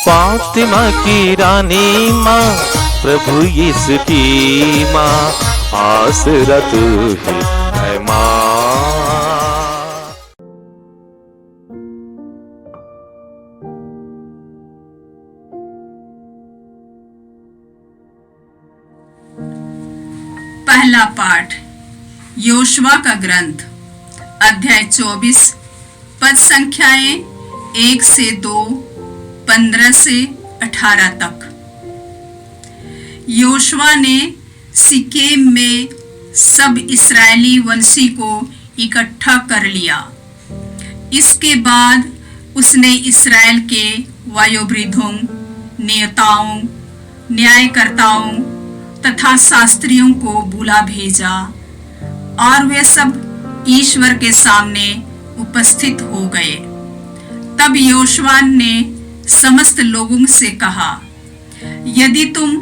फातिमा की रानी माँ, प्रभु यीशु की माँ, आसरा तू ही है माँ। पहला पाठ योशुआ का ग्रंथ, अध्याय 24, पद संख्याएं 1 से 2, 15 से 18 तक। योशुआ ने सिकेम में सब इस्राएली वंशी को इकट्ठा कर लिया। इसके बाद उसने इस्राएल के वयोवृद्धों, नेताओं, न्यायकर्ताओं तथा शास्त्रियों को बुला भेजा और वे सब ईश्वर के सामने उपस्थित हो गए। तब योशुआ ने समस्त लोगों से कहा, यदि तुम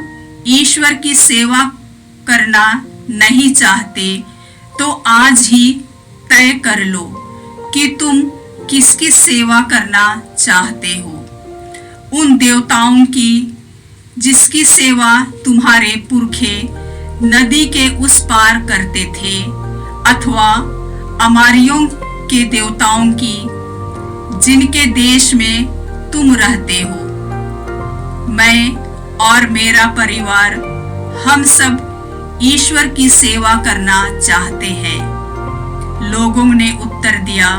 ईश्वर की सेवा करना नहीं चाहते तो आज ही तय कर लो कि तुम किसकी सेवा करना चाहते हो। उन देवताओं की जिसकी सेवा तुम्हारे पुरखे नदी के उस पार करते थे, अथवा अमारियों के देवताओं की जिनके देश में तुम रहते हो। मैं और मेरा परिवार हम सब ईश्वर की सेवा करना चाहते हैं। लोगों ने उत्तर दिया,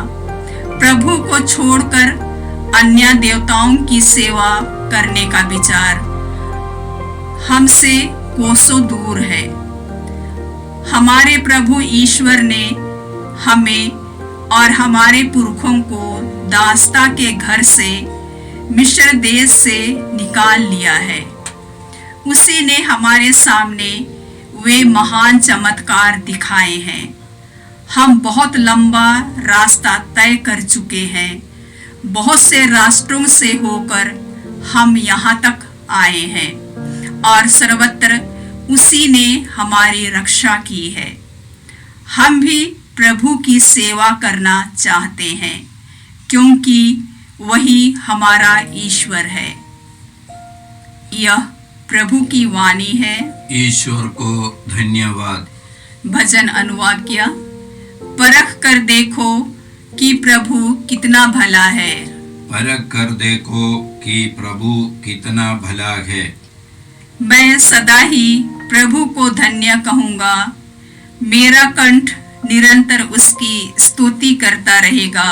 प्रभु को छोड़कर अन्य देवताओं की सेवा करने का विचार हमसे कोसों दूर है। हमारे प्रभु ईश्वर ने हमें और हमारे पुरखों को दासता के घर से मिस्र देश से निकाल लिया है। उसी ने हमारे सामने वे महान चमत्कार दिखाए हैं। हम बहुत लंबा रास्ता तय कर चुके हैं। बहुत से राष्ट्रों से होकर हम यहाँ तक आए हैं और सर्वत्र उसी ने हमारी रक्षा की है। हम भी प्रभु की सेवा करना चाहते हैं, क्योंकि वही हमारा ईश्वर है। यह प्रभु की वाणी है। ईश्वर को धन्यवाद। भजन अनुवाद किया। परख कर देखो कि प्रभु कितना भला है। परख कर देखो कि प्रभु कितना भला है। मैं सदा ही प्रभु को धन्य कहूँगा। मेरा कंठ निरंतर उसकी स्तुति करता रहेगा।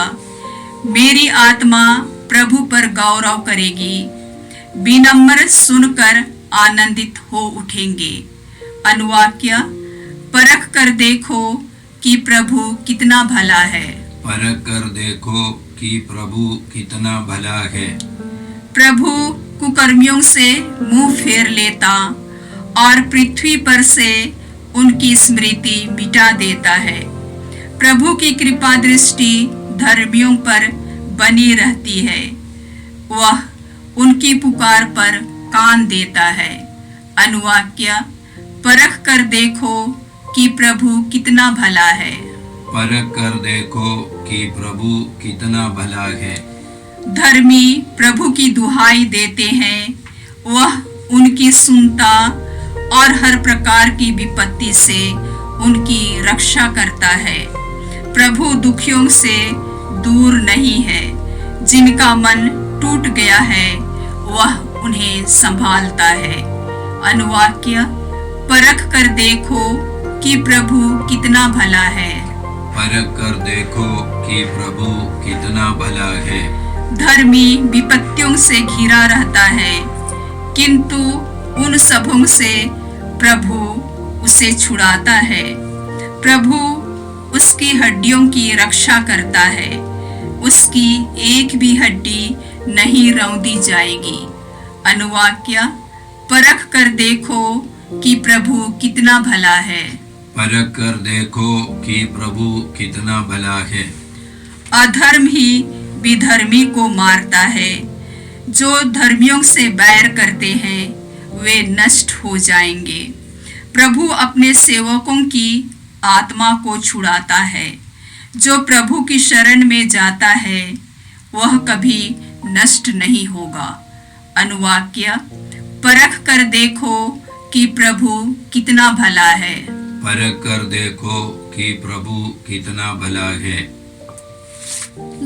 मेरी आत्मा प्रभु पर गौरव करेगी। विनम्र सुनकर आनंदित हो उठेंगे। अनुवाद किया। परख कर देखो कि प्रभु कितना भला है। परख कर देखो कि प्रभु कितना भला है। प्रभु कुकर्मियों से मुंह फेर लेता और पृथ्वी पर से उनकी स्मृति मिटा देता है। प्रभु की कृपा दृष्टि धर्मियों पर बनी रहती है। वह उनकी पुकार पर कान देता है। अनुवाद किया। परख कर देखो कि प्रभु कितना भला है। परख कर देखो कि प्रभु कितना भला है। धर्मी प्रभु की दुहाई देते हैं। वह उनकी सुनता और हर प्रकार की विपत्ति से उनकी रक्षा करता है। प्रभु दुखियों से दूर नहीं है। जिनका मन टूट गया है वह उन्हें संभालता है। अनुवाद किया। परख कर देखो कि प्रभु कितना भला है। परख कर देखो कि प्रभु कितना भला है। धर्मी विपत्तियों से घिरा रहता है, किंतु उन सबों से प्रभु उसे छुड़ाता है। प्रभु उसकी हड्डियों की रक्षा करता है। उसकी एक भी हड्डी नहीं रौंदी जाएगी। अनुवाद किया। परख कर देखो कि प्रभु कितना भला है। परख कर देखो कि प्रभु कितना भला है। अधर्म ही विधर्मी को मारता है। जो धर्मियों से बैर करते हैं वे नष्ट हो जाएंगे। प्रभु अपने सेवकों की आत्मा को छुड़ाता है। जो प्रभु की शरण में जाता है वह कभी नष्ट नहीं होगा। अनुवाक्य, परख कर देखो कि प्रभु कितना भला है। परख कर देखो कि प्रभु कितना भला है।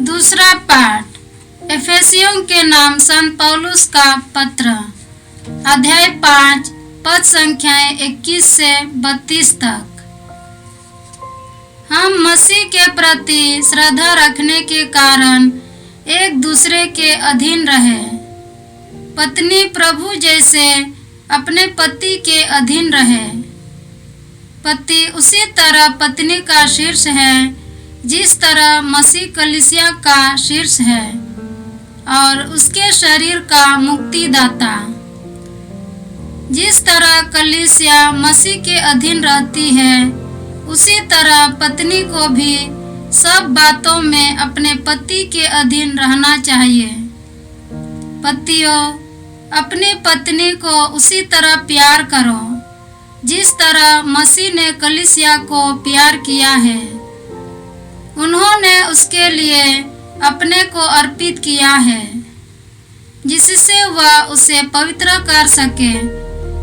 दूसरा पाठ एफेसियों के नाम संत पौलुस का पत्र, अध्याय 5 पद संख्याएं 21 से 32 तक। हम मसीह के प्रति श्रद्धा रखने के कारण एक दूसरे के अधीन रहे। पत्नी प्रभु जैसे अपने पति के अधीन रहे। पति उसी तरह पत्नी का शीर्ष है जिस तरह मसीह कलीसिया का शीर्ष है और उसके शरीर का मुक्तिदाता। जिस तरह कलीसिया मसीह के अधीन रहती है, उसी तरह पत्नी को भी सब बातों में अपने पति के अधीन रहना चाहिए। पतियों, अपनी पत्नी को उसी तरह प्यार करो जिस तरह मसीह ने कलीसिया को प्यार किया है। उन्होंने उसके लिए अपने को अर्पित किया है, जिससे वह उसे पवित्र कर सके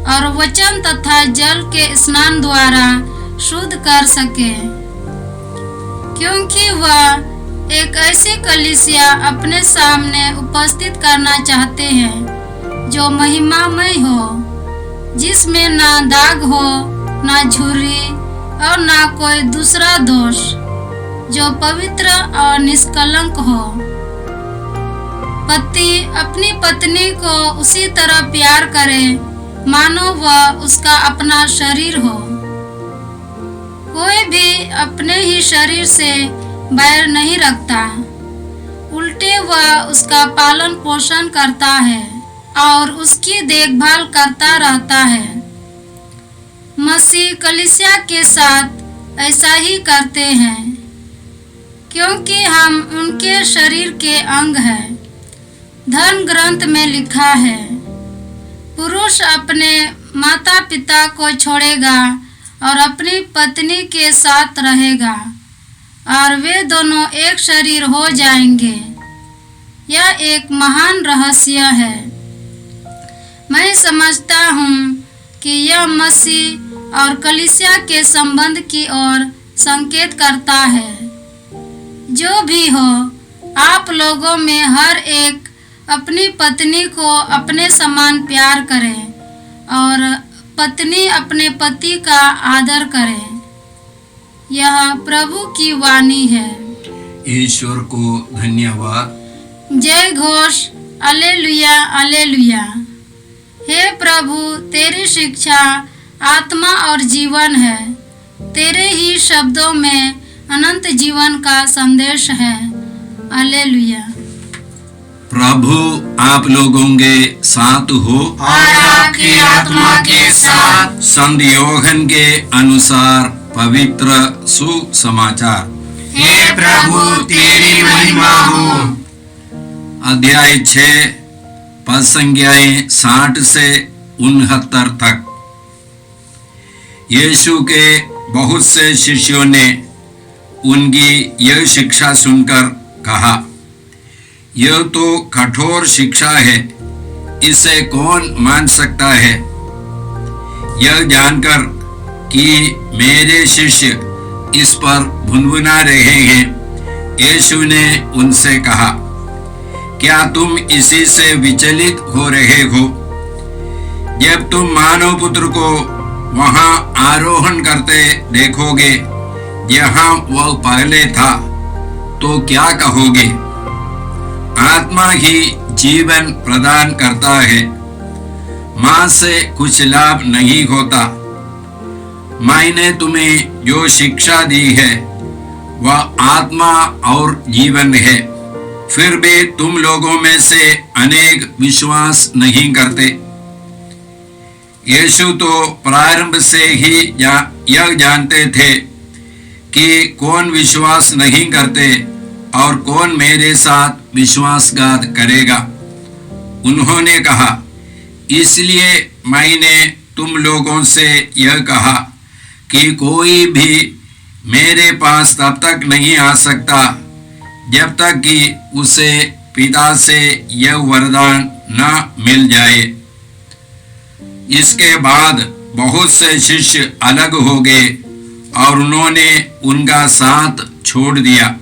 और वचन तथा जल के स्नान द्वारा शुद्ध कर सके, क्योंकि वह एक ऐसी कलीसिया अपने सामने उपस्थित करना चाहते हैं जो महिमामय हो, जिसमें ना दाग हो, ना झुर्री और ना कोई दूसरा दोष, जो पवित्र और निष्कलंक हो। पति अपनी पत्नी को उसी तरह प्यार करे मानो वह उसका अपना शरीर हो। कोई भी अपने ही शरीर से बैर नहीं रखता, उल्टे वह उसका पालन पोषण करता है और उसकी देखभाल करता रहता है। मसीह कलीसिया के साथ ऐसा ही करते हैं, क्योंकि हम उनके शरीर के अंग हैं। धर्म ग्रंथ में लिखा है, पुरुष अपने माता पिता को छोड़ेगा और अपनी पत्नी के साथ रहेगा और वे दोनों एक शरीर हो जाएंगे। यह एक महान रहस्य है। मैं समझता हूँ कि यह मसीह और कलीसिया के संबंध की ओर संकेत करता है। जो भी हो, आप लोगों में हर एक अपनी पत्नी को अपने समान प्यार करे और पत्नी अपने पति का आदर करे। यह प्रभु की वाणी है। ईश्वर को धन्यवाद। जय घोष, अलेलुया अलेलुया। हे प्रभु, तेरी शिक्षा आत्मा और जीवन है। तेरे ही शब्दों में अनंत जीवन का संदेश है। अलेलुया। प्रभु आप लोगों के साथ हो और आपकी आत्मा के साथ। संत योहन के अनुसार पवित्र सुसमाचार। हे प्रभु, तेरी महिमा हो। अध्याय 6 पद संख्याएं 60 से 69 तक। यीशु के बहुत से शिष्यों ने उनकी यह शिक्षा सुनकर कहा, यह तो कठोर शिक्षा है, इसे कौन मान सकता है? यह जानकर कि मेरे शिष्य इस पर भुनभुना रहे हैं, यीशु ने उनसे कहा, क्या तुम इसी से विचलित हो रहे हो? जब तुम मानव पुत्र को वहां आरोहण करते देखोगे जहां वह पहले था, तो क्या कहोगे? आत्मा ही जीवन प्रदान करता है, मां से कुछ लाभ नहीं होता। मैंने तुम्हें जो शिक्षा दी है वह आत्मा और जीवन है, फिर भी तुम लोगों में से अनेक विश्वास नहीं करते। यीशु तो प्रारंभ से ही यह जानते थे कि कौन विश्वास नहीं करते और कौन मेरे साथ विश्वासघात करेगा। उन्होंने कहा, इसलिए मैंने तुम लोगों से यह कहा कि कोई भी मेरे पास तब तक नहीं आ सकता जब तक कि उसे पिता से यह वरदान न मिल जाए। इसके बाद बहुत से शिष्य अलग हो गए और उन्होंने उनका साथ छोड़ दिया।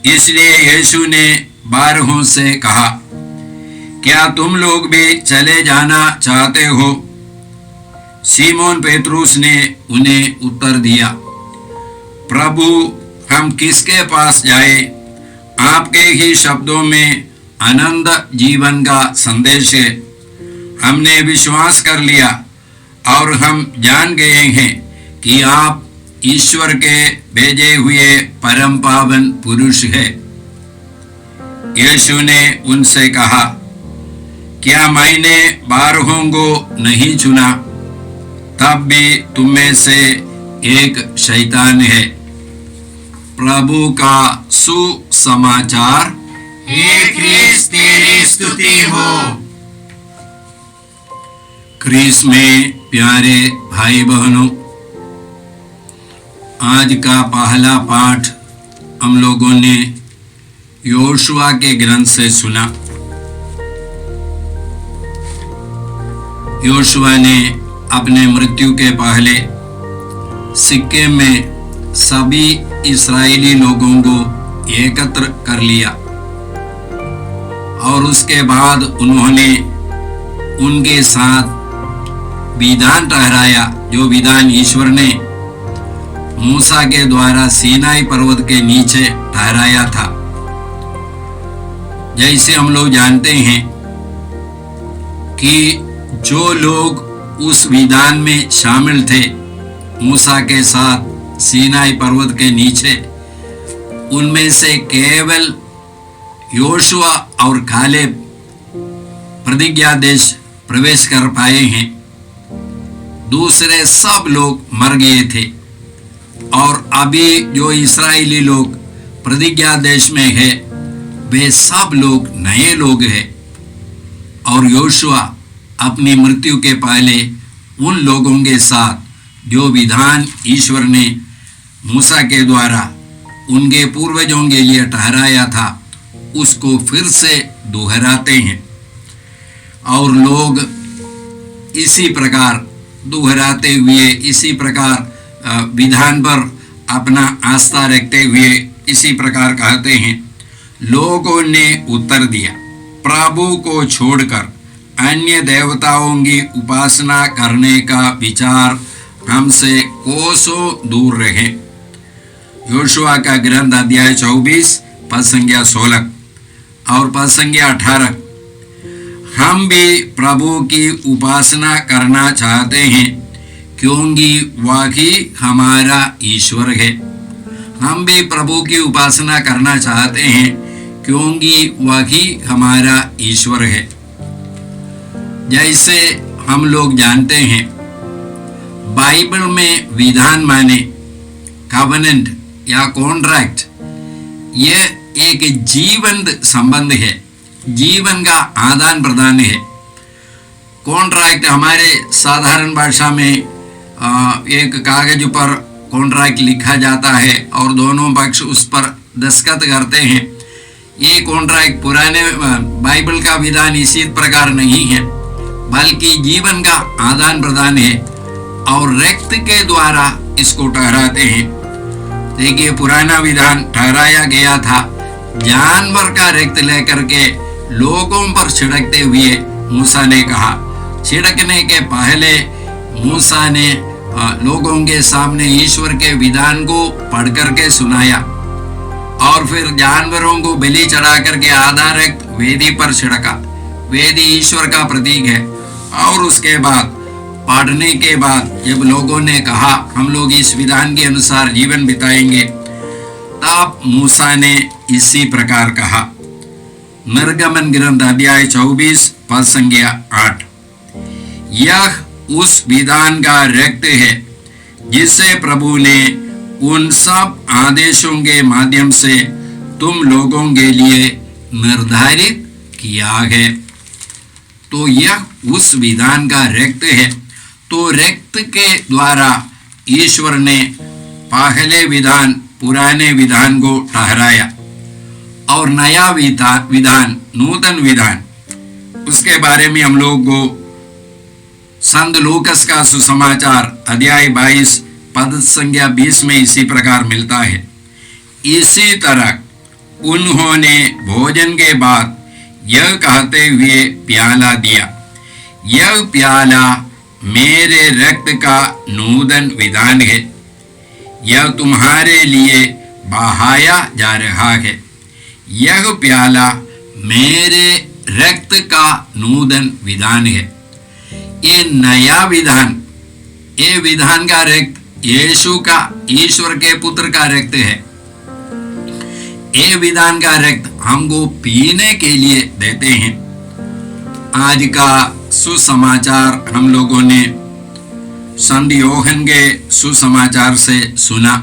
इसलिए यीशु ने 12 से कहा, क्या तुम लोग भी चले जाना चाहते हो? सीमोन पेतरुस ने उन्हें उत्तर दिया, प्रभु, हम किसके पास जाए? आपके ही शब्दों में अनंत जीवन का संदेश है। हमने विश्वास कर लिया और हम जान गए हैं कि आप ईश्वर के भेजे हुए परम पावन पुरुष हैं। यीशु ने उनसे कहा, क्या मैंने 12 को नहीं चुना? तब भी तुम में से एक शैतान है। प्रभु का सुसमाचार। हे क्रिस्त, तेरी स्तुति हो। क्रिस्त में प्यारे भाई बहनों, आज का पहला पाठ हम लोगों ने योशुआ के ग्रंथ से सुना। योशुआ ने अपने मृत्यु के पहले सिक्किम में सभी इस्राएली लोगों को एकत्र कर लिया और उसके बाद उन्होंने उनके साथ विधान ठहराया, जो विधान ईश्वर ने मूसा के द्वारा सीनाई पर्वत के नीचे ठहराया था। जैसे हम लोग जानते हैं कि जो लोग उस विधान में शामिल थे मूसा के साथ सीनाई पर्वत के नीचे, उनमें से केवल योशुआ और कालेब प्रतिज्ञा देश प्रवेश कर पाए हैं। दूसरे सब लोग मर गए थे और अभी जो इस्राएली लोग प्रतिज्ञा देश में है वे सब लोग नए लोग हैं। और योशुआ अपनी मृत्यु के पहले उन लोगों के साथ जो विधान ईश्वर ने मूसा के द्वारा उनके पूर्वजों के लिए ठहराया था उसको फिर से दोहराते हैं और लोग इसी प्रकार दोहराते हुए, इसी प्रकार विधान पर अपना आस्था रखते हुए इसी प्रकार कहते हैं, लोगों ने उत्तर दिया, प्रभु को छोड़कर अन्य देवताओं की उपासना करने का विचार हमसे कोसों दूर रहे। योशुआ का ग्रंथ अध्याय 24 पद संख्या 16 और पद संख्या 18। हम भी प्रभु की उपासना करना चाहते हैं क्योंकि वह ही हमारा ईश्वर है। हम भी प्रभु की उपासना करना चाहते हैं क्योंकि वह ही हमारा ईश्वर है। जैसे हम लोग जानते हैं बाइबल में विधान माने कवनेंट या कॉन्ट्रैक्ट, ये एक जीवंत संबंध है, जीवन का आदान प्रदान है। कॉन्ट्रैक्ट हमारे साधारण भाषा में एक कागज पर कॉन्ट्रैक्ट लिखा जाता है और दोनों पक्ष उस पर दस्तखत करते हैं। ये कॉन्ट्रैक्ट पुराने बाइबल का विधान इसी प्रकार नहीं है, बल्कि जीवन का आदान प्रदान है और रक्त के द्वारा इसको ठहराते हैं। देखिए, पुराना विधान ठहराया गया था जानवर का रक्त लेकर के लोगों पर छिड़कते हुए। मूसा ने कहा, छिड़कने के पहले मूसा ने लोगों के सामने ईश्वर के विधान को पढ़ करके सुनाया और फिर जानवरों को बलि चढ़ा करके आधा रक्त वेदी पर छिड़का। वेदी ईश्वर का प्रतीक है। और उसके बाद पढ़ने के बाद जब लोगों ने कहा हम लोग इस विधान के अनुसार जीवन बिताएंगे, तब मूसा ने इसी प्रकार कहा। निर्गमन ग्रंथ अध्याय 24 पद संख्या 8, यह उस विधान का रक्त है जिसे प्रभु ने उन सब आदेशों के माध्यम से तुम लोगों के लिए निर्धारित किया है। तो यह उस विधान का रक्त है। तो रक्त के द्वारा ईश्वर ने पहले विधान, पुराने विधान को ठहराया और नया विधान, नूतन विधान उसके बारे में हम लोग को संत लूकस का सुसमाचार अध्याय 22 पद संख्या 20 में इसी प्रकार मिलता है। इसी तरह उन्होंने भोजन के बाद यह कहते हुए प्याला दिया, यह प्याला मेरे रक्त का नूतन विधान है, यह तुम्हारे लिए बहाया जा रहा है। यह प्याला मेरे रक्त का नूतन विधान है। ये नया विधान, ये विधान का रक्त यीशु का, ईश्वर के पुत्र का रक्त है। ये विधान का रक्त हमको पीने के लिए देते हैं। आज का सुसमाचार हम लोगों ने संत योहन के सुसमाचार से सुना।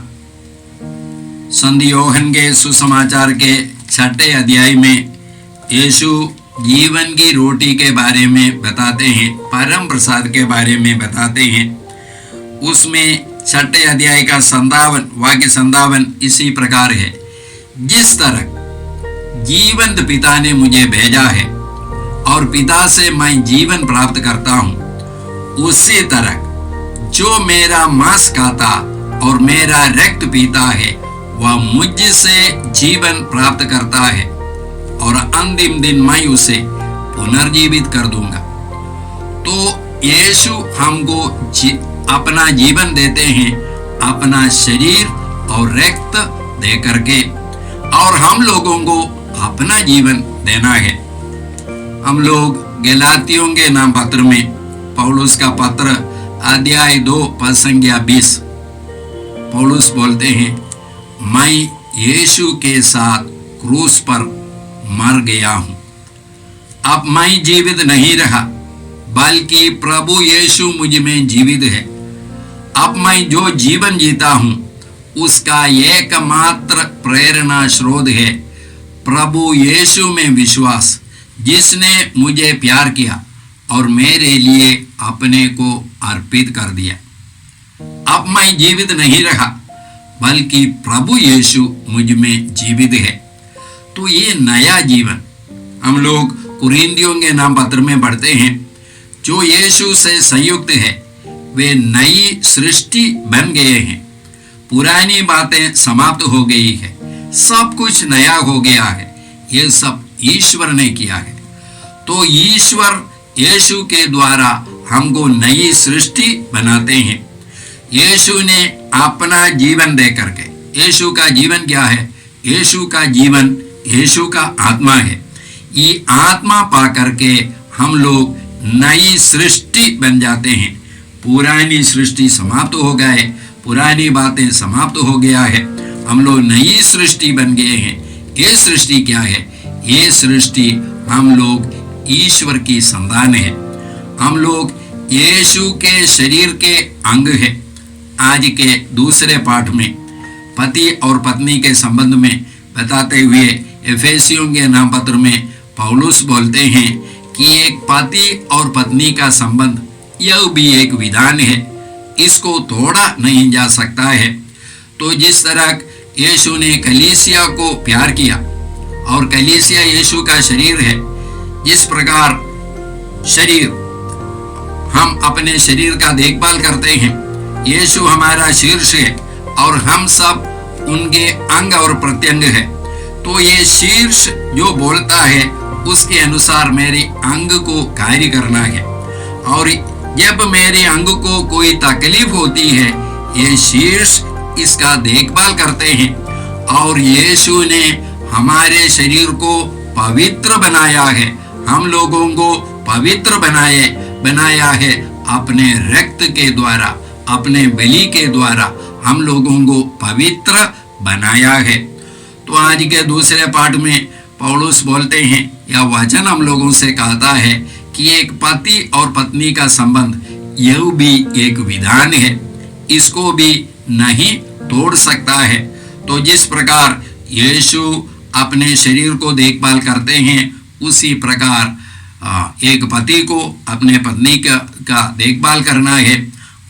संत योहन के सुसमाचार के 6 अध्याय में यीशु जीवन की रोटी के बारे में बताते हैं, परम प्रसाद के बारे में बताते हैं। उसमें 6 अध्याय का 57 इसी प्रकार है, जिस तरह जीवंत पिता ने मुझे भेजा है और पिता से मैं जीवन प्राप्त करता हूँ, उसी तरह जो मेरा मांस खाता और मेरा रक्त पीता है वह मुझसे जीवन प्राप्त करता है और अंतिम दिन मैं उसे पुनर्जीवित कर दूंगा। तो यीशु हमको अपना जीवन देते हैं, अपना शरीर और रक्त दे करके, और हम लोगों को अपना जीवन देना है। हम लोग गलातियों के नाम पत्र में पौलुस का पत्र अध्याय 2 पद संख्या 20 पौलुस बोलते हैं, मैं यीशु के साथ क्रूस पर मर गया हूं। अब मैं जीवित नहीं रहा, बल्कि प्रभु यीशु मुझ में जीवित है। अब मैं जो जीवन जीता हूं उसका एकमात्र प्रेरणा स्रोत है प्रभु यीशु में विश्वास, जिसने मुझे प्यार किया और मेरे लिए अपने को अर्पित कर दिया। अब मैं जीवित नहीं रहा, बल्कि प्रभु यीशु मुझ में जीवित है। तो ये नया जीवन हम लोग कुरिन्थियों के नाम पत्र में पढ़ते हैं, जो यीशु से संयुक्त है वे नई सृष्टि बन गए हैं। पुरानी बातें समाप्त हो गई है, सब कुछ नया हो गया है। ये सब ईश्वर ने किया है। तो ईश्वर यीशु के द्वारा हमको नई सृष्टि बनाते हैं। यीशु ने अपना जीवन दे करके, यीशु का जीवन क्या है? यीशु का जीवन यीशु का आत्मा है। ये आत्मा पा करके हम लोग नई सृष्टि बन जाते हैं। पुरानी सृष्टि समाप्त हो गए, पुरानी बातें समाप्त हो गया है, हम लोग नई सृष्टि बन गए हैं। ये सृष्टि क्या है? ये सृष्टि हम लोग ईश्वर की संतान है। हम लोग यीशु के शरीर के अंग है। आज के दूसरे पाठ में पति और पत्नी के संबंध में बताते हुए एफेसियों के नाम पत्र में पौलुस बोलते हैं कि एक पति और पत्नी का संबंध यह भी एक विधान है, इसको तोड़ा नहीं जा सकता है। तो जिस तरह यीशु ने कलीसिया को प्यार किया और कलीसिया यीशु का शरीर है, जिस प्रकार शरीर, हम अपने शरीर का देखभाल करते हैं, यीशु हमारा शीर्ष है और हम सब उनके अंग और प्रत्यंग है। तो ये शीर्ष जो बोलता है उसके अनुसार मेरे अंग को कार्य करना है, और जब मेरे अंग को कोई तकलीफ होती है ये शीर्ष इसका देखभाल करते हैं। और यीशु ने हमारे शरीर को पवित्र बनाया है, हम लोगों को पवित्र बनाया है अपने रक्त के द्वारा, अपने बलि के द्वारा हम लोगों को पवित्र बनाया है। तो आज के दूसरे पाठ में पौलुस बोलते हैं, यह वचन हम लोगों से कहता है कि एक पति और पत्नी का संबंध यह भी एक विधान है, इसको भी नहीं तोड़ सकता है। तो जिस प्रकार यीशु अपने शरीर को देखभाल करते हैं, उसी प्रकार एक पति को अपने पत्नी का देखभाल करना है,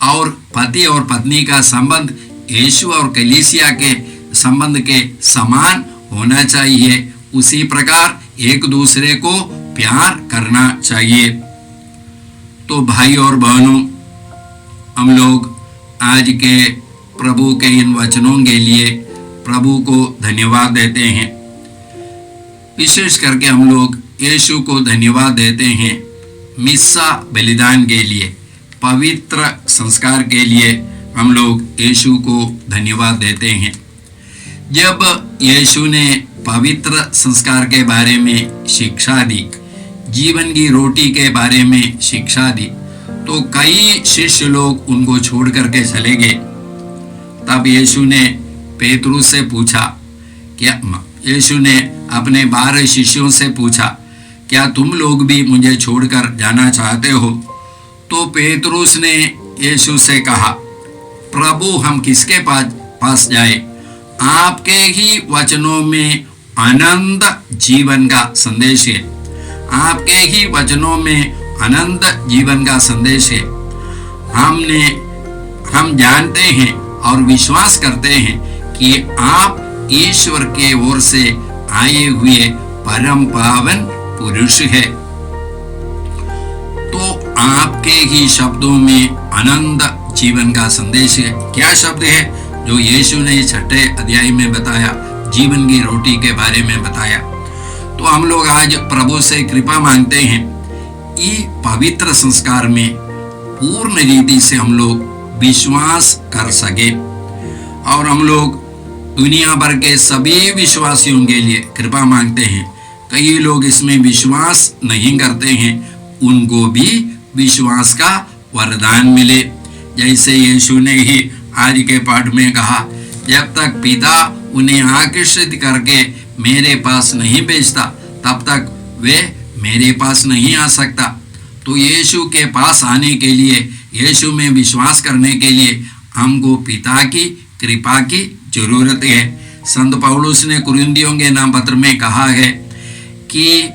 और पति और पत्नी का संबंध यीशु और कलीसिया के संबंध के समान होना चाहिए। उसी प्रकार एक दूसरे को प्यार करना चाहिए। तो भाई और बहनों, हम लोग आज के प्रभु के इन वचनों के लिए प्रभु को धन्यवाद देते हैं। विशेष करके हम लोग यीशु को धन्यवाद देते हैं मिस्सा बलिदान के लिए, पवित्र संस्कार के लिए हम लोग यीशु को धन्यवाद देते हैं। जब यीशु ने पवित्र संस्कार के बारे में शिक्षा दी, जीवन की रोटी के बारे में शिक्षा दी, तो कई शिष्य लोग उनको छोड़ करके चले गए। तब यीशु ने पेतरुस से पूछा, क्या यीशु ने अपने 12 शिष्यों से पूछा, क्या तुम लोग भी मुझे छोड़कर जाना चाहते हो? तो पेतरुस ने यीशु से कहा, प्रभु हम किसके पास जाए? आपके ही वचनों में अनंत जीवन का संदेश है। आपके ही वचनों में अनंत जीवन का संदेश है। हम जानते हैं और विश्वास करते हैं कि आप ईश्वर के ओर से आए हुए परम पावन पुरुष है। तो आपके ही शब्दों में अनंत जीवन का संदेश है। क्या शब्द है जो यीशु ने 6 अध्याय में बताया, जीवन की रोटी के बारे में बताया? तो हम लोग आज प्रभु से कृपा मांगते हैं, ये पवित्र संस्कार में पूर्ण रीति से हम लोग विश्वास कर सके, और हम लोग दुनिया भर के सभी विश्वासियों के लिए कृपा मांगते हैं। कई लोग इसमें विश्वास नहीं करते हैं, उनको भी विश्वास का वरदान मिले। जैसे यीशु ने ही आज के पाठ में कहा, जब तक पिता उन्हें आकर्षित करके मेरे पास नहीं भेजता, तब तक वे मेरे पास नहीं आ सकता। तो यीशु के पास आने के लिए, यीशु में विश्वास करने के लिए हमको पिता की कृपा की जरूरत है। संत पौलुस ने कुरिन्थियों के नाम पत्र में कहा है कि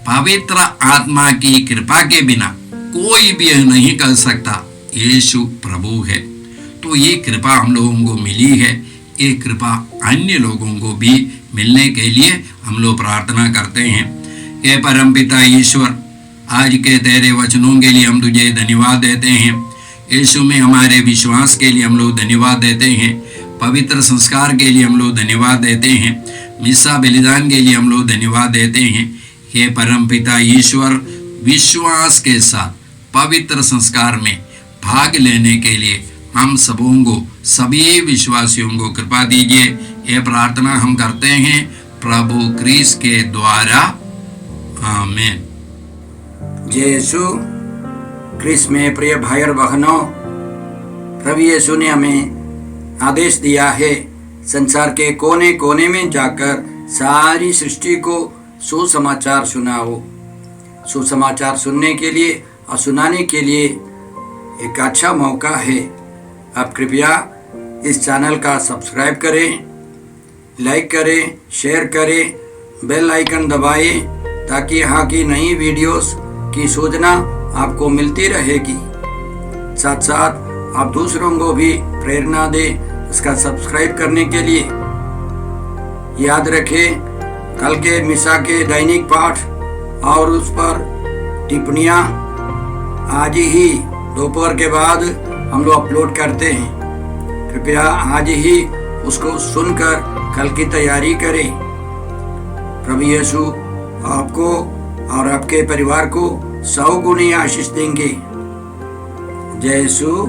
पवित्र आत्मा की कृपा के बिना कोई भी नहीं कर सकता, यीशु प्रभु है। तो ये कृपा हम लोगों को मिली है, ये कृपा अन्य लोगों को भी मिलने के लिए हम लोग प्रार्थना करते हैं। हे परमपिता ईश्वर, आज के तेरे वचनों के लिए हम तुझे धन्यवाद देते हैं। यीशु में हमारे विश्वास के लिए हम लोग धन्यवाद देते हैं। पवित्र संस्कार के लिए हम लोग धन्यवाद देते हैं। मिस्सा बलिदान के लिए हम लोग धन्यवाद देते हैं। हे परमपिता ईश्वर, विश्वास के साथ पवित्र संस्कार में भाग लेने के लिए हम सबों को, सभी विश्वासियों को कृपा दीजिए। ये प्रार्थना हम करते हैं प्रभु क्रिस्त के द्वारा, आमीन। जय यीशु क्रिस्त में प्रिय भाई और बहनों, प्रभु यीशु ने हमें आदेश दिया है संसार के कोने कोने में जाकर सारी सृष्टि को सुसमाचार सुनाओ। सुसमाचार सुनने के लिए और सुनाने के लिए एक अच्छा मौका है। आप कृपया इस चैनल का सब्सक्राइब करें, लाइक करें, शेयर करें, बेल आइकन दबाएं, ताकि यहाँ की नई वीडियोस की सूचना आपको मिलती रहेगी। साथ साथ आप दूसरों को भी प्रेरणा दें इसका सब्सक्राइब करने के लिए। याद रखें, कल के मिसा के दैनिक पाठ और उस पर टिप्पणियाँ आज ही दोपहर के बाद हम लोग अपलोड करते हैं। कृपया आज ही उसको सुनकर कल की तैयारी करें। प्रभु यीशु आपको और आपके परिवार को 100 गुनी आशीष देंगे। जय यीशु।